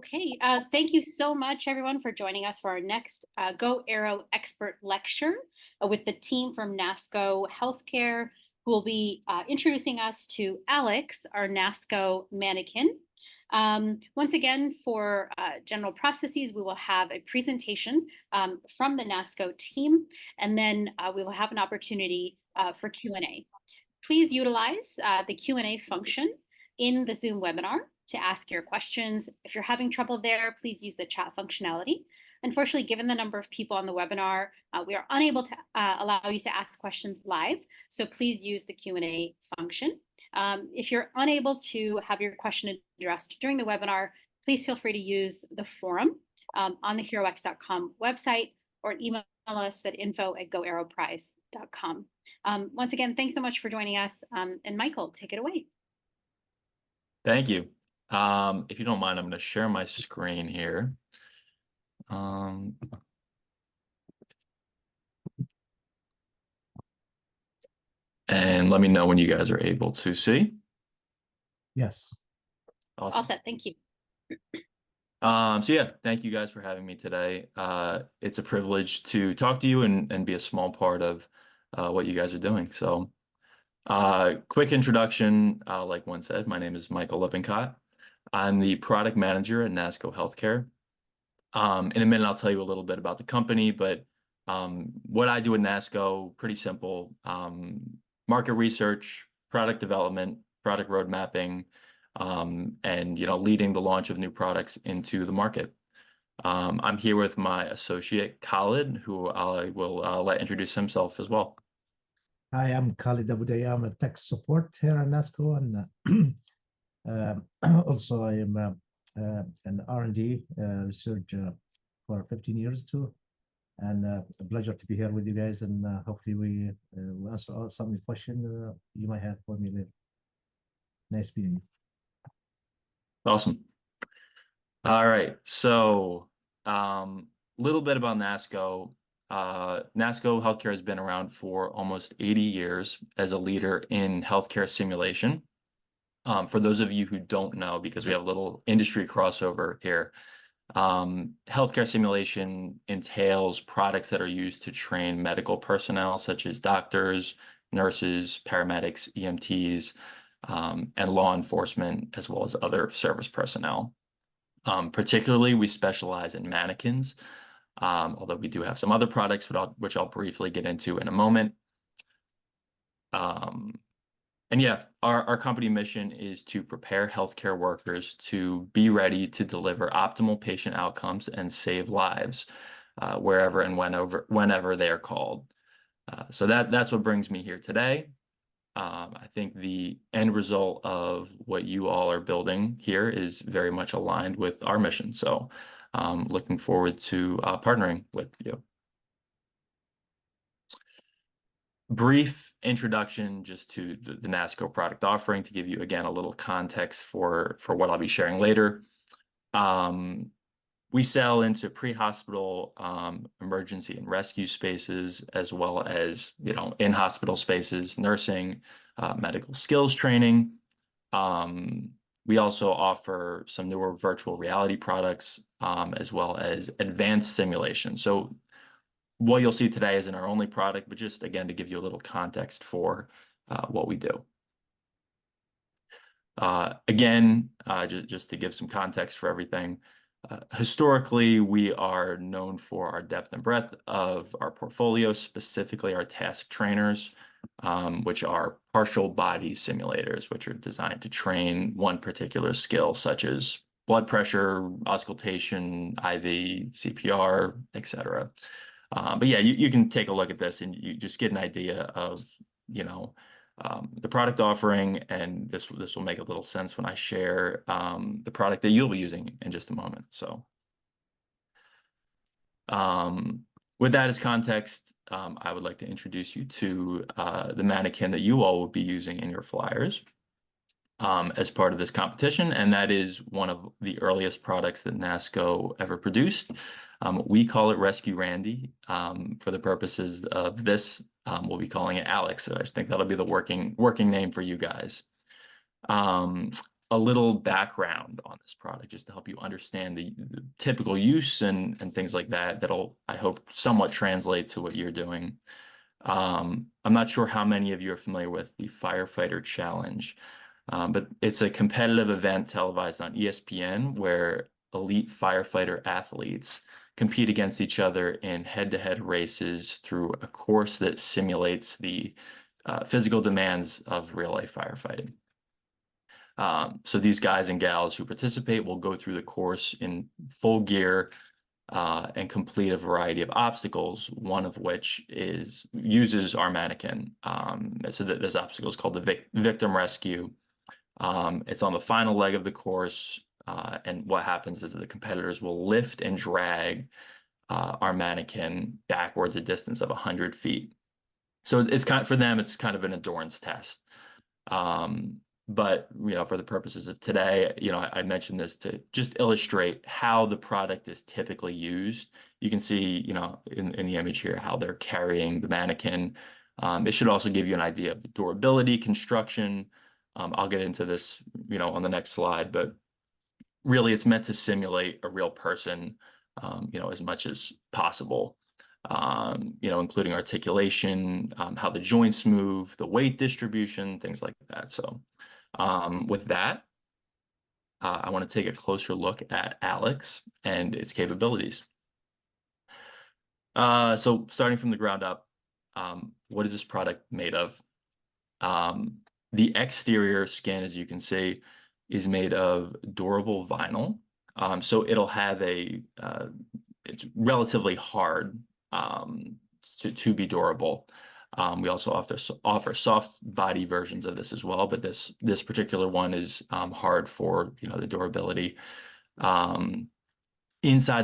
Okay, thank you so much, everyone, for joining us for our next GoAERO expert lecture with the team from Nasco Healthcare, who will be introducing us to Alex, our Nasco Manikin. Once again, for general processes, we will have a presentation from the Nasco team, and then we will have an opportunity for Q&A. Please utilize the Q&A function in the Zoom webinar to ask your questions. If you're having trouble there, please use the chat functionality. Unfortunately, given the number of people on the webinar, we are unable to allow you to ask questions live, so please use the Q&A function. If you're unable to have your question addressed during the webinar, please feel free to use the forum on the herox.com website or email us at info@goaeroprize.com. Once again, thanks so much for joining us. And Michael, take it away. Thank you. If you don't mind, I'm going to share my screen here. And let me know when you guys are able to see. Yes. Awesome. All set. Thank you. So yeah, thank you guys for having me today. It's a privilege to talk to you and be a small part of what you guys are doing. So quick introduction, like one said, my name is Michael Lippincott. I'm the product manager at Nasco Healthcare. In a minute, I'll tell you a little bit about the company, but what I do at Nasco, pretty simple. Market research, product development, product road mapping, and leading the launch of new products into the market. I'm here with my associate Khalid, who I will let introduce himself as well. Hi, I'm Khalid Abudaya. I'm a tech support here at Nasco, and also I am an R&D research for 15 years too. And a pleasure to be here with you guys, and hopefully we answer some questions you might have for me later. Nice meeting you. Awesome. All right, so little bit about Nasco. Nasco Healthcare has been around for almost 80 years as a leader in healthcare simulation. For those of you who don't know, because we have a little industry crossover here, healthcare simulation entails products that are used to train medical personnel, such as doctors, nurses, paramedics, EMTs, and law enforcement, as well as other service personnel. Particularly, we specialize in mannequins, although we do have some other products, which I'll briefly get into in a moment. And yeah, our company mission is to prepare healthcare workers to be ready to deliver optimal patient outcomes and save lives wherever and whenever they are called. So that's what brings me here today. I think the end result of what you all are building here is very much aligned with our mission. So looking forward to partnering with you. Brief introduction just to the Nasco product offering to give you, again, a little context for what I'll be sharing later. We sell into pre-hospital emergency and rescue spaces, as well as in-hospital spaces, nursing, medical skills training. We also offer some newer virtual reality products, as well as advanced simulation. So what you'll see today isn't our only product, but just, again, to give you a little context for what we do. Again, just to give some context for everything, historically, we are known for our depth and breadth of our portfolio, specifically our task trainers, which are partial body simulators, which are designed to train one particular skill, such as blood pressure, auscultation, IV, CPR, etc. But yeah, you can take a look at this and you just get an idea of, the product offering, and this will make a little sense when I share the product that you'll be using in just a moment. So with that as context, I would like to introduce you to the mannequin that you all will be using in your flyers as part of this competition, and that is one of the earliest products that Nasco ever produced. We call it Rescue Randy. For the purposes of this, we'll be calling it Alex. So I think that'll be the working name for you guys. a little background on this product just to help you understand the typical use and things like that. That'll, I hope, somewhat translate to what you're doing. I'm not sure how many of you are familiar with the Firefighter Challenge, but it's a competitive event televised on ESPN where elite firefighter athletes compete against each other in head-to-head races through a course that simulates the physical demands of real-life firefighting. So these guys and gals who participate will go through the course in full gear and complete a variety of obstacles, one of which uses our Manikin. So this obstacle is called the victim rescue. It's on the final leg of the course, and what happens is that the competitors will lift and drag our Manikin backwards a distance of 100 feet. So it's kind of, for them, it's kind of an endurance test. But, for the purposes of today, I mentioned this to just illustrate how the product is typically used. You can see, in the image here, how they're carrying the Manikin. It should also give you an idea of the durability, construction. I'll get into this, on the next slide, but really it's meant to simulate a real person, as much as possible. Including articulation, how the joints move, the weight distribution, things like that. So with that, I want to take a closer look at Alex and its capabilities. So starting from the ground up, what is this product made of? The exterior skin, as you can see, is made of durable vinyl. So it'll have it's relatively hard to be durable. We also offer soft body versions of this as well, but this particular one is hard for the durability. Inside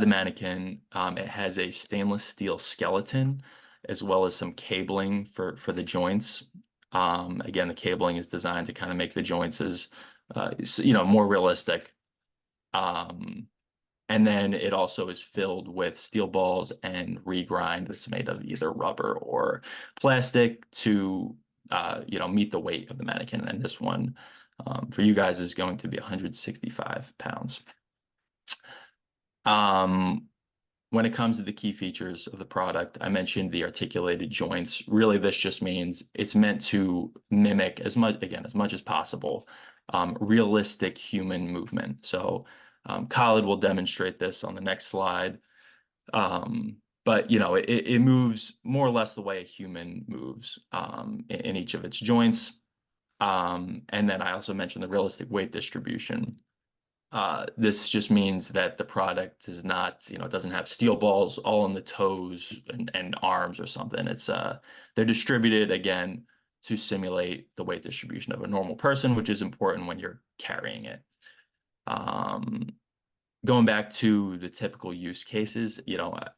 the Manikin, it has a stainless steel skeleton as well as some cabling for the joints. Again, the cabling is designed to kind of make the joints as more realistic. And then it also is filled with steel balls and regrind that's made of either rubber or plastic to, meet the weight of the Manikin. And this one, for you guys, is going to be 165 pounds. When it comes to the key features of the product, I mentioned the articulated joints. Really, this just means it's meant to mimic as much as possible, realistic human movement. So Khalid will demonstrate this on the next slide. But it moves more or less the way a human moves in each of its joints. And then I also mentioned the realistic weight distribution. This just means that the product is not, it doesn't have steel balls all in the toes and arms or something. It's they're distributed again to simulate the weight distribution of a normal person, which is important when you're carrying it. Going back to the typical use cases,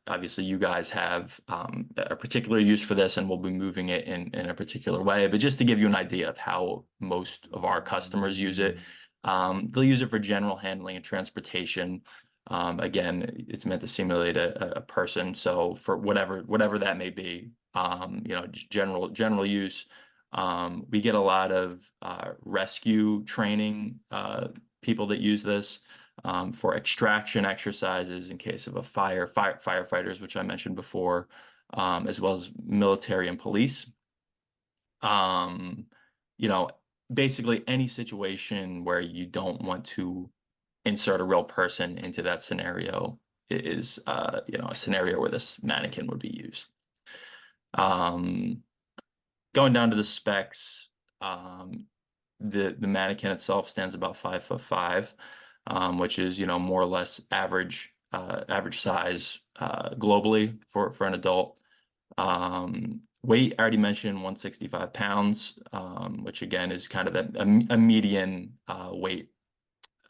obviously you guys have a particular use for this and we'll be moving it in a particular way. But just to give you an idea of how most of our customers use it, they'll use it for general handling and transportation. Again, it's meant to simulate a person. So for whatever that may be, general use. We get a lot of rescue training people that use this. For extraction exercises in case of a firefighters, which I mentioned before, as well as military and police. Basically any situation where you don't want to insert a real person into that scenario is, a scenario where this Manikin would be used. Going down to the specs, the Manikin itself stands about 5'5", which is, more or less average size globally for an adult. Weight, I already mentioned 165 pounds, which again is kind of a median weight.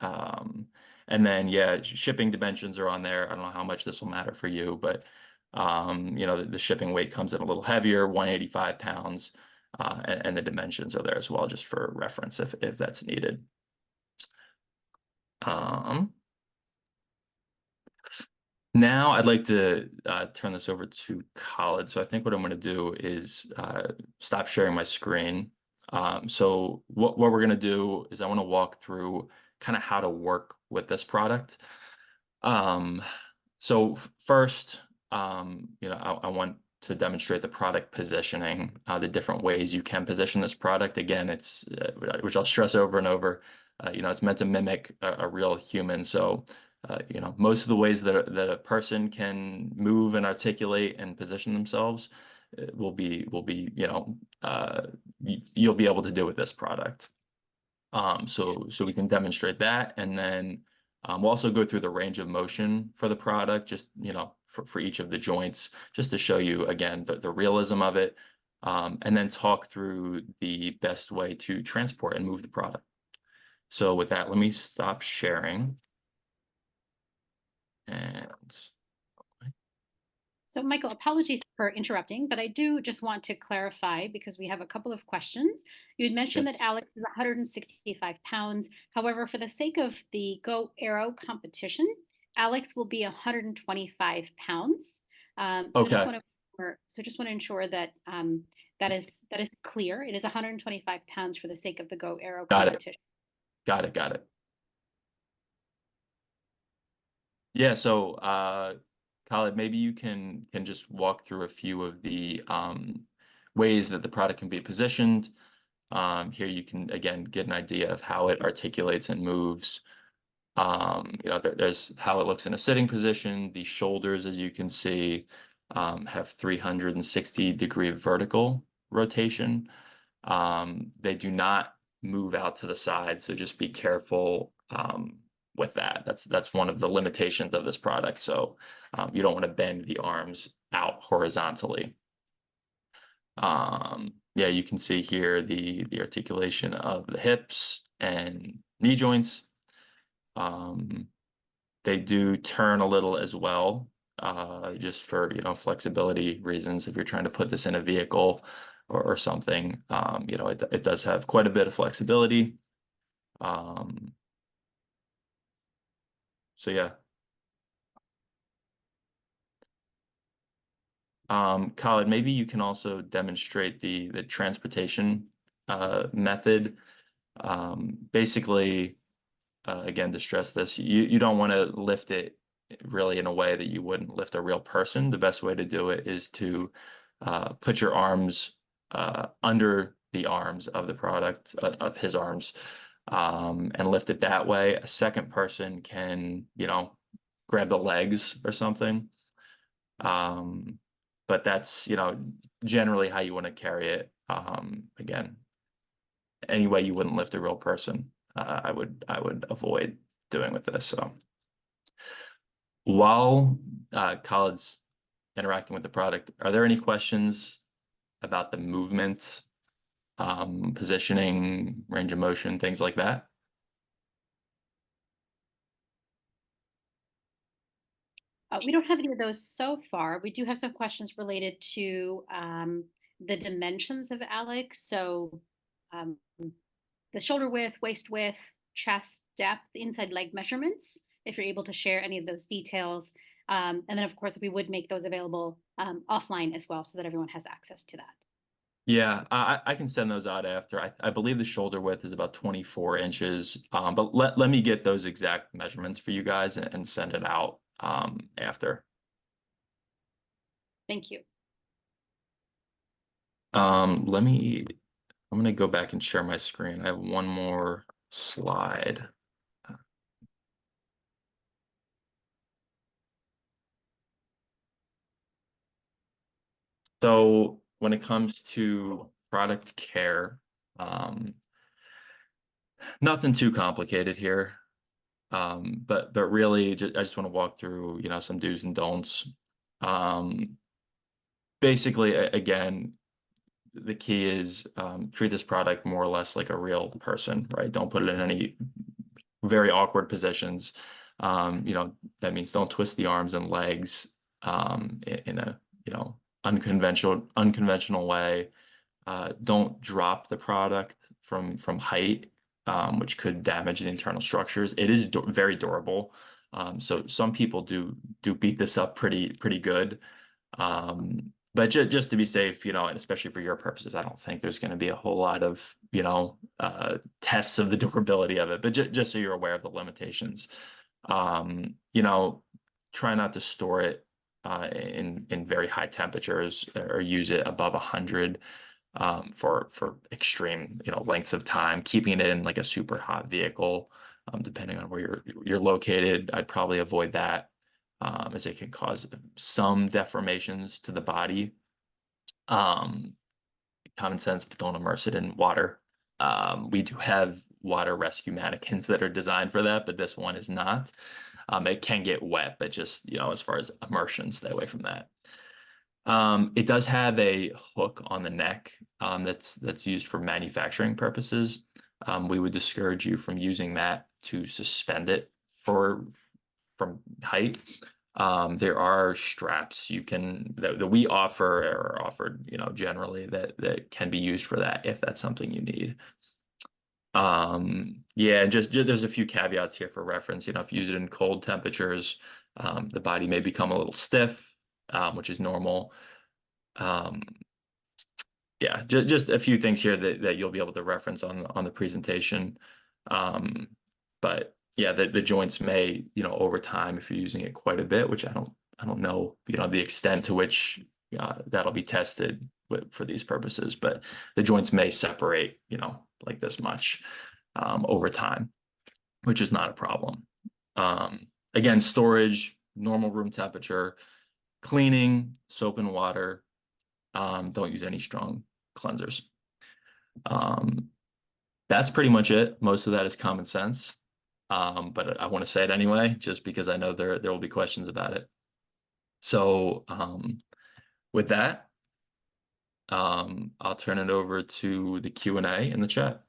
And then, yeah, shipping dimensions are on there. I don't know how much this will matter for you, but, the shipping weight comes in a little heavier, 185 pounds, and the dimensions are there as well, just for reference if that's needed. Now I'd like to turn this over to Khalid. So I think what I'm going to do is stop sharing my screen. So what we're going to do is I want to walk through kind of how to work with this product. So first, I want to demonstrate the product positioning, the different ways you can position this product. Again, it's which I'll stress over and over. It's meant to mimic a real human. So, most of the ways that a person can move and articulate and position themselves will be you'll be able to do with this product. So we can demonstrate that, and then we'll also go through the range of motion for the product, just for each of the joints, just to show you again the realism of it, and then talk through the best way to transport and move the product. So with that, let me stop sharing. And So Michael, apologies for interrupting, but I do just want to clarify because we have a couple of questions. You had mentioned that yes. Alex is 165 pounds. However, for the sake of the GoAERO competition, Alex will be 125 pounds. So just Okay. want to ensure that that is clear. It is 125 pounds for the sake of the GoAERO Got it. competition. Got it. Yeah. So, Khaled, maybe you can just walk through a few of the ways that the product can be positioned. Here you can again get an idea of how it articulates and moves. There's how it looks in a sitting position. The shoulders, as you can see, have 360-degree vertical rotation. They do not move out to the side, so just be careful with that. That's one of the limitations of this product. So you don't want to bend the arms out horizontally. Yeah, you can see here the articulation of the hips and knee joints. They do turn a little as well, just for flexibility reasons. If you're trying to put this in a vehicle or something, it does have quite a bit of flexibility. So yeah. Khaled, maybe you can also demonstrate the transportation method. Basically, again, to stress this, you don't want to lift it really in a way that you wouldn't lift a real person. The best way to do it is to put your arms under the arms of the product, of his arms, and lift it that way. A second person can, grab the legs or something. But that's, generally how you want to carry it. Again, any way you wouldn't lift a real person, I would avoid doing with this. So while Khaled's interacting with the product, are there any questions about the movement, positioning, range of motion, things like that? We don't have any of those so far. We do have some questions related to the dimensions of Alex. So um, the shoulder width, waist width, chest depth, inside leg measurements, if you're able to share any of those details. And then, of course, we would make those available offline as well so that everyone has access to that. Yeah, I can send those out after. I believe the shoulder width is about 24 inches. But let me get those exact measurements for you guys and send it out after. Thank you. I'm going to go back and share my screen. I have one more slide. So when it comes to product care, nothing too complicated here. But really, I just want to walk through, some do's and don'ts. Basically, again, the key is treat this product more or less like a real person, right? Don't put it in any very awkward positions. That means don't twist the arms and legs in a unconventional way. Don't drop the product from height, which could damage the internal structures. It is very durable. So some people do beat this up pretty good. but just to be safe, you know, and especially for your purposes, I don't think there's going to be a whole lot of, you know, tests of the durability of it. But just so you're aware of the limitations, you know, try not to store it in very high temperatures or use it above 100 for extreme, you know, lengths of time. Keeping it in like a super hot vehicle, depending on where you're located, I'd probably avoid that. As it can cause some deformations to the body. Common sense, but don't immerse it in water. We do have water rescue mannequins that are designed for that, but this one is not. It can get wet, but just, you know, as far as immersion, stay away from that. It does have a hook on the neck that's used for manufacturing purposes. We would discourage you from using that to suspend it from height. There are straps you can that we offer or are offered, you know, generally that can be used for that if that's something you need. Yeah, just there's a few caveats here for reference. You know, if you use it in cold temperatures, the body may become a little stiff, which is normal. Yeah, just a few things here that you'll be able to reference on the presentation. But yeah, the joints may, you know, over time, if you're using it quite a bit, which I don't know, you know, the extent to which that'll be tested for these purposes, but the joints may separate, you know, like this much over time, which is not a problem. Again, storage, normal room temperature, cleaning, soap and water. Don't use any strong cleansers. That's pretty much it. Most of that is common sense. But I want to say it anyway, just because I know there will be questions about it. So with that, I'll turn it over to the Q&A in the chat.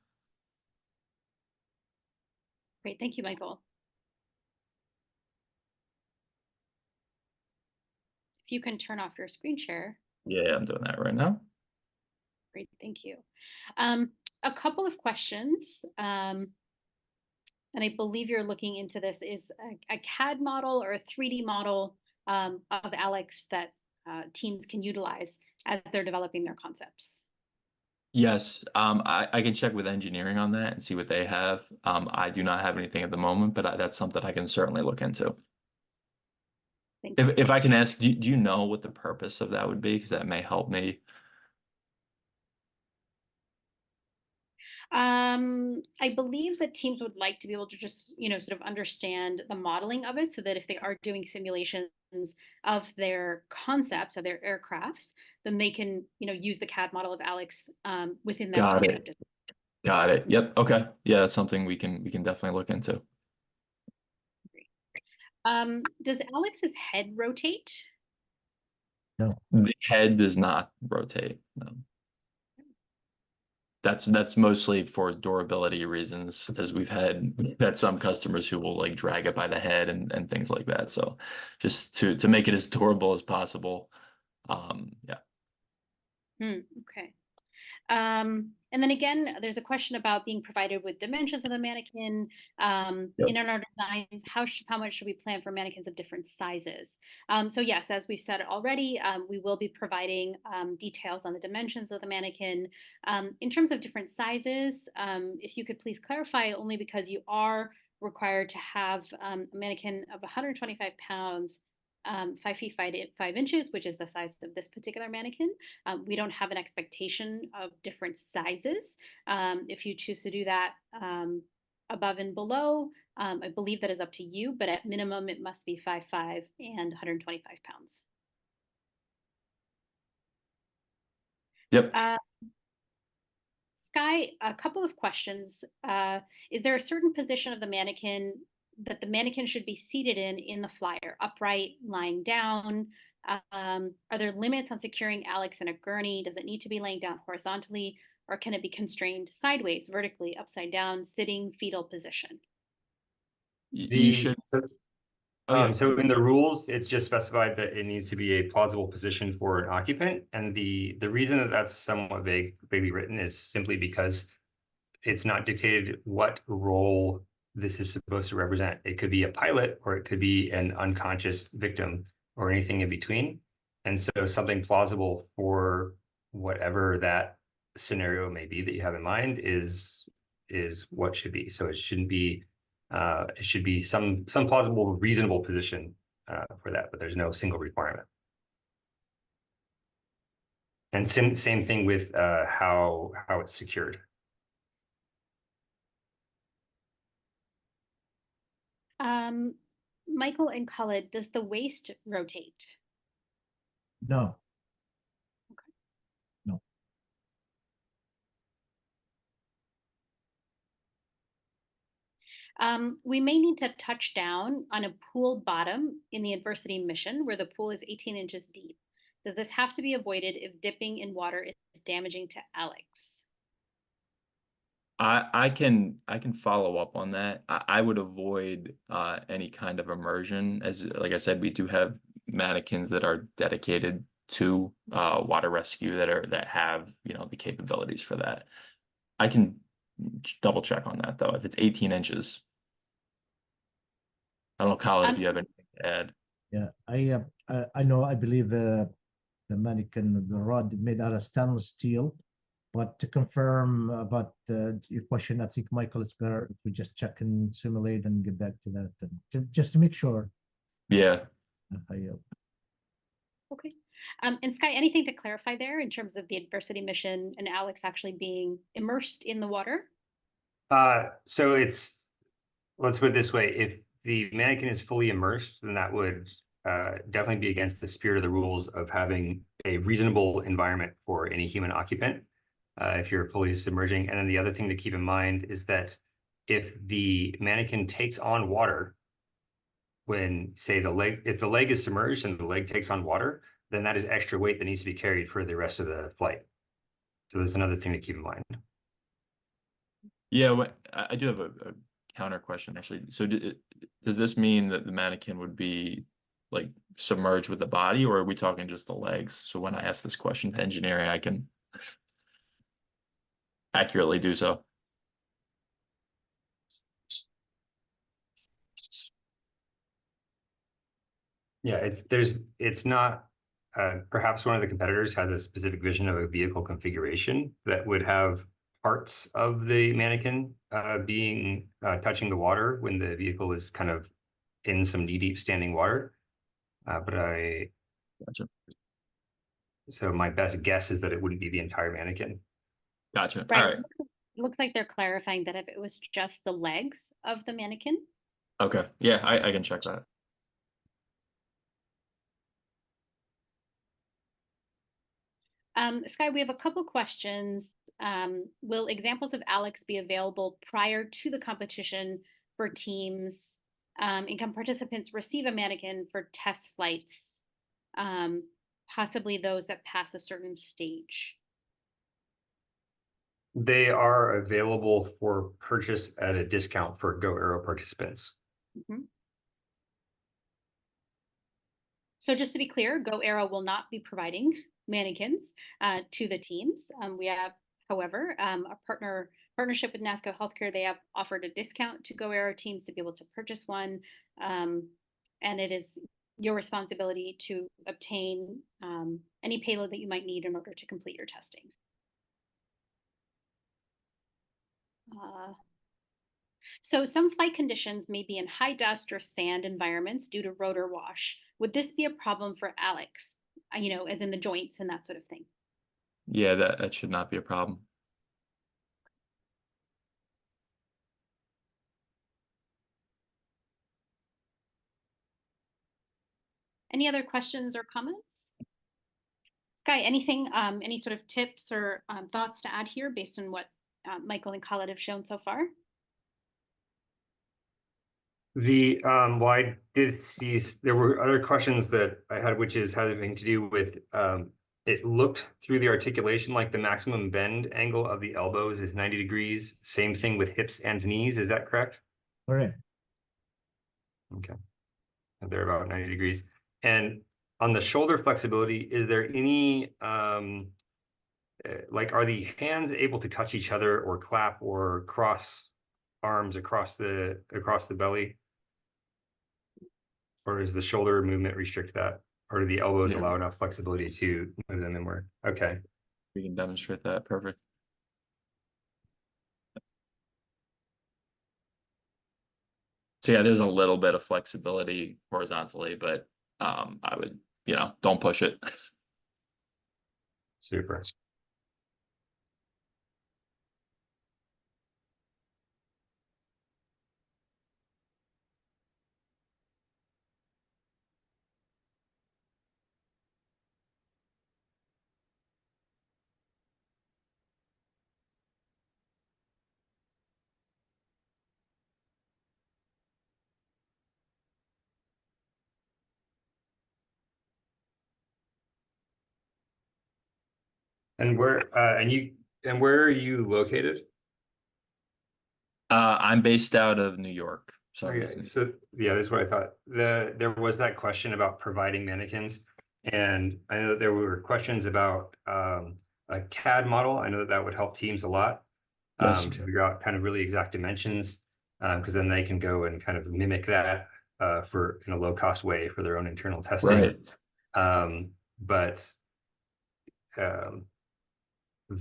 Great, thank you, Michael. If you can turn off your screen share. Yeah, I'm doing that right now. Great, thank you. A couple of questions, and I believe you're looking into this, is a CAD model or a 3D model of Alex that teams can utilize as they're developing their concepts. Yes, I can check with engineering on that and see what they have. I do not have anything at the moment, but that's something I can certainly look into. If I can ask, do you know what the purpose of that would be? Because that may help me. I believe that teams would like to be able to just, you know, sort of understand the modeling of it so that if they are doing simulations of their concepts, of their aircrafts, then they can, you know, use the CAD model of Alex within that Got concept. it. Got it. Yep. Okay. Yeah, that's something we can definitely look into. Does Alex's head rotate? No. The head does not rotate. No. That's mostly for durability reasons, as we've had some customers who will like drag it by the head and things like that. So just to make it as durable as possible. Yeah. Okay. And then again, there's a question about being provided with dimensions of the mannequin. Yep. In our designs, how much should we plan for mannequins of different sizes? So yes, as we've said already, we will be providing details on the dimensions of the mannequin. In terms of different sizes, if you could please clarify, only because you are required to have a mannequin of 125 pounds 5 feet 5 inches, which is the size of this particular mannequin. We don't have an expectation of different sizes. If you choose to do that above and below, I believe that is up to you, but at minimum, it must be 5'5" and 125 pounds. Yep. Sky, a couple of questions. Is there a certain position of the mannequin that the mannequin should be seated in the flyer, upright, lying down? Are there limits on securing Alex in a gurney? Does it need to be laying down horizontally, or can it be constrained sideways, vertically, upside down, sitting, fetal position? You should. Oh, yeah. So in the rules, it's just specified that it needs to be a plausible position for an occupant. And the reason that that's somewhat vaguely written is simply because it's not dictated what role this is supposed to represent. It could be a pilot, or it could be an unconscious victim, or anything in between. And so something plausible for whatever that scenario may be that you have in mind is what should be. So it shouldn't be it should be some plausible, reasonable position for that, but there's no single requirement. And same thing with how it's secured. Michael and Khalid, does the waist rotate? No. Okay. No. We may need to touch down on a pool bottom in the adversity mission where the pool is 18 inches deep. Does this have to be avoided if dipping in water is damaging to Alex? I can follow up on that. I would avoid any kind of immersion. As like I said, we do have mannequins that are dedicated to water rescue that have the capabilities for that. I can double check on that though. If it's 18 inches, I don't know, Khalid, if you have anything to add. Yeah, I know. I believe the mannequin, the rod made out of stainless steel. But to confirm about your question, I think, Michael, it's better if we just check and simulate and get back to that, just to make sure. Yeah. Okay. And Sky, anything to clarify there in terms of the adversity mission and Alex actually being immersed in the water? So let's put it this way: if the mannequin is fully immersed, then that would definitely be against the spirit of the rules of having a reasonable environment for any human occupant. If you're fully submerging. And then the other thing to keep in mind is that if the mannequin takes on water, when say if the leg is submerged and the leg takes on water, then that is extra weight that needs to be carried for the rest of the flight. So that's another thing to keep in mind. Yeah, I do have a counter question actually. So does this mean that the mannequin would be like submerged with the body, or are we talking just the legs? So when I ask this question to engineering, I can accurately do so. Yeah, it's not perhaps one of the competitors has a specific vision of a vehicle configuration that would have parts of the mannequin being touching the water when the vehicle is kind of in some knee-deep standing water. Gotcha. So my best guess is that it wouldn't be the entire mannequin. Gotcha. Right. All right. It looks like they're clarifying that if it was just the legs of the mannequin. Okay. Yeah, I can check that. Sky, we have a couple questions. Will examples of Alex be available prior to the competition for teams? And can participants receive a mannequin for test flights, possibly those that pass a certain stage? They are available for purchase at a discount for GoAERO participants. Mm-hmm. So just to be clear, GoAERO will not be providing mannequins to the teams. We have, however, a partnership with Nasco Healthcare. They have offered a discount to GoAERO teams to be able to purchase one. And it is your responsibility to obtain any payload that you might need in order to complete your testing. So some flight conditions may be in high dust or sand environments due to rotor wash. Would this be a problem for Alex? As in the joints and that sort of thing? Yeah, that should not be a problem. Any other questions or comments? Sky, anything, any sort of tips or thoughts to add here based on what Michael and Khalid have shown so far? Well, I did see there were other questions that I had, which is having to do with it looked through the articulation like the maximum bend angle of the elbows is 90 degrees. Same thing with hips and knees. Is that correct? Correct. Okay. And they're about 90 degrees. And on the shoulder flexibility, is there any like are the hands able to touch each other or clap or cross arms across the belly? Or does the shoulder movement restrict that or do the elbows Yeah. allow enough flexibility to move them inward? Okay. We can demonstrate that. Perfect. So yeah, there's a little bit of flexibility horizontally, but I would, don't push it. Super. And where are you located? I'm based out of New York. Okay, so yeah, that's what I thought. There was that question about providing mannequins, and I know that there were questions about a CAD model. I know that that would help teams a lot Yes. to figure out kind of really exact dimensions, because then they can go and kind of mimic that for in a low cost way for their own internal testing. Right. But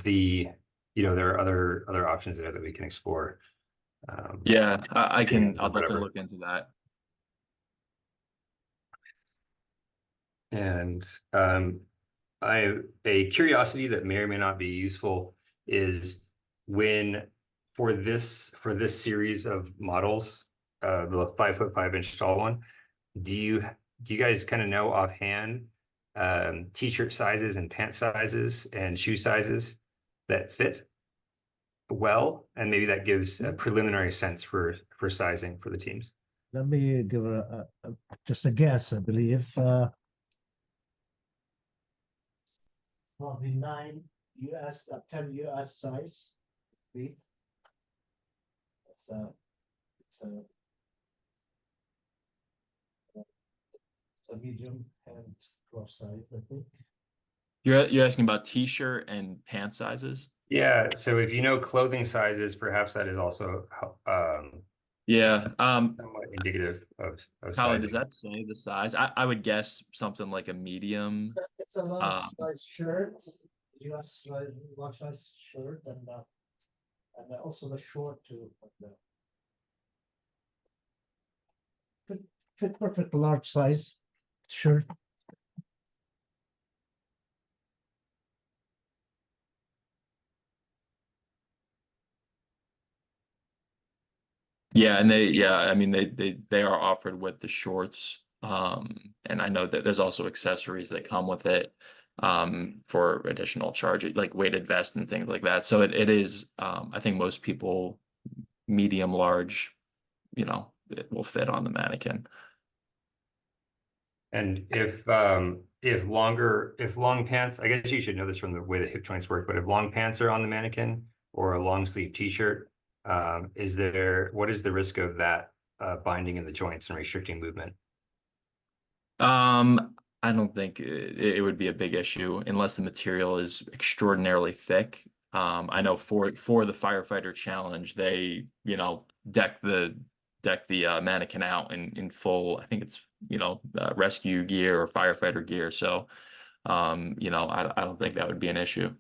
the there are other options there that we can explore. Yeah, I can. I'll Whatever. definitely look into that. And a curiosity that may or may not be useful is when for this series of models, the 5'5" tall one, do you guys kind of know offhand t-shirt sizes and pant sizes and shoe sizes that fit well, and maybe that gives a preliminary sense for sizing for the teams? Let me give just a guess. I believe probably 9 US, 10 US size feet. It's a medium and cross size, I think. You're asking about t-shirt and pant sizes? Yeah, so if you know clothing sizes, perhaps that is also Yeah. somewhat indicative of Kyle, sizing. does that say the size? I would guess something like a medium. It's a large size shirt, US large size shirt, and also the short too. Fit perfect large size shirt. Yeah, and I mean they are offered with the shorts. And I know that there's also accessories that come with it for additional charge, like weighted vest and things like that. So it is I think most people medium large, it will fit on the mannequin. And if long pants, I guess you should know this from the way the hip joints work, but if long pants are on the mannequin or a long sleeve t-shirt, what is the risk of that binding in the joints and restricting movement? I don't think it would be a big issue unless the material is extraordinarily thick. I know for the firefighter challenge, they deck the mannequin out in full. I think it's rescue gear or firefighter gear. So I don't think that would be an issue.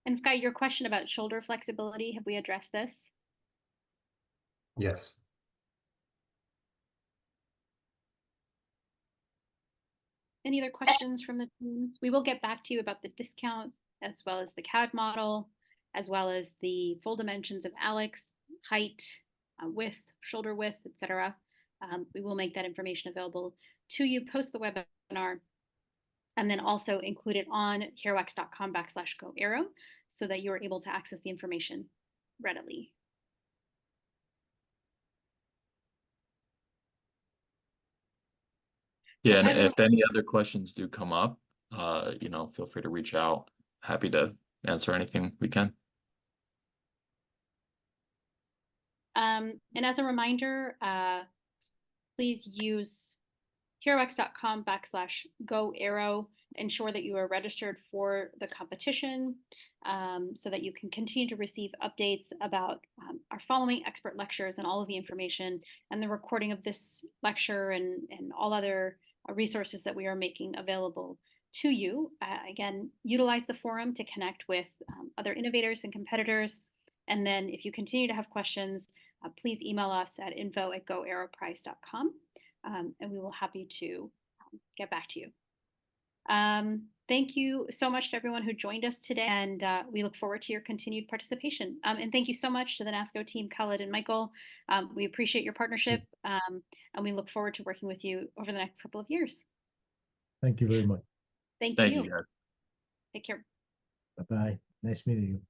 And Sky, your question about shoulder flexibility, have we addressed this? Yes. Any other questions from the teams? We will get back to you about the discount, as well as the CAD model, as well as the full dimensions of Alex, height, width, shoulder width, etc. We will make that information available to you post the webinar, and then also include it on carex.com/GoAERO so that you are able to access the information readily. Yeah, and if any other questions do come up, feel free to reach out. Happy to answer anything we can. And as a reminder, please use carex.com/GoAERO ensure that you are registered for the competition so that you can continue to receive updates about our following expert lectures and all of the information and the recording of this lecture and all other resources that we are making available to you. Again, utilize the forum to connect with other innovators and competitors. And then if you continue to have questions, please email us at info@goaeroprize.com, and we will happy to get back to you. Thank you so much to everyone who joined us today, and we look forward to your continued participation. And thank you so much to the Nasco team, Khaled and Michael. We appreciate your partnership, and we look forward to working with you over the next couple of years. Thank you very much. Thank Thank you. you, guys. Take care. Bye-bye. Nice meeting you.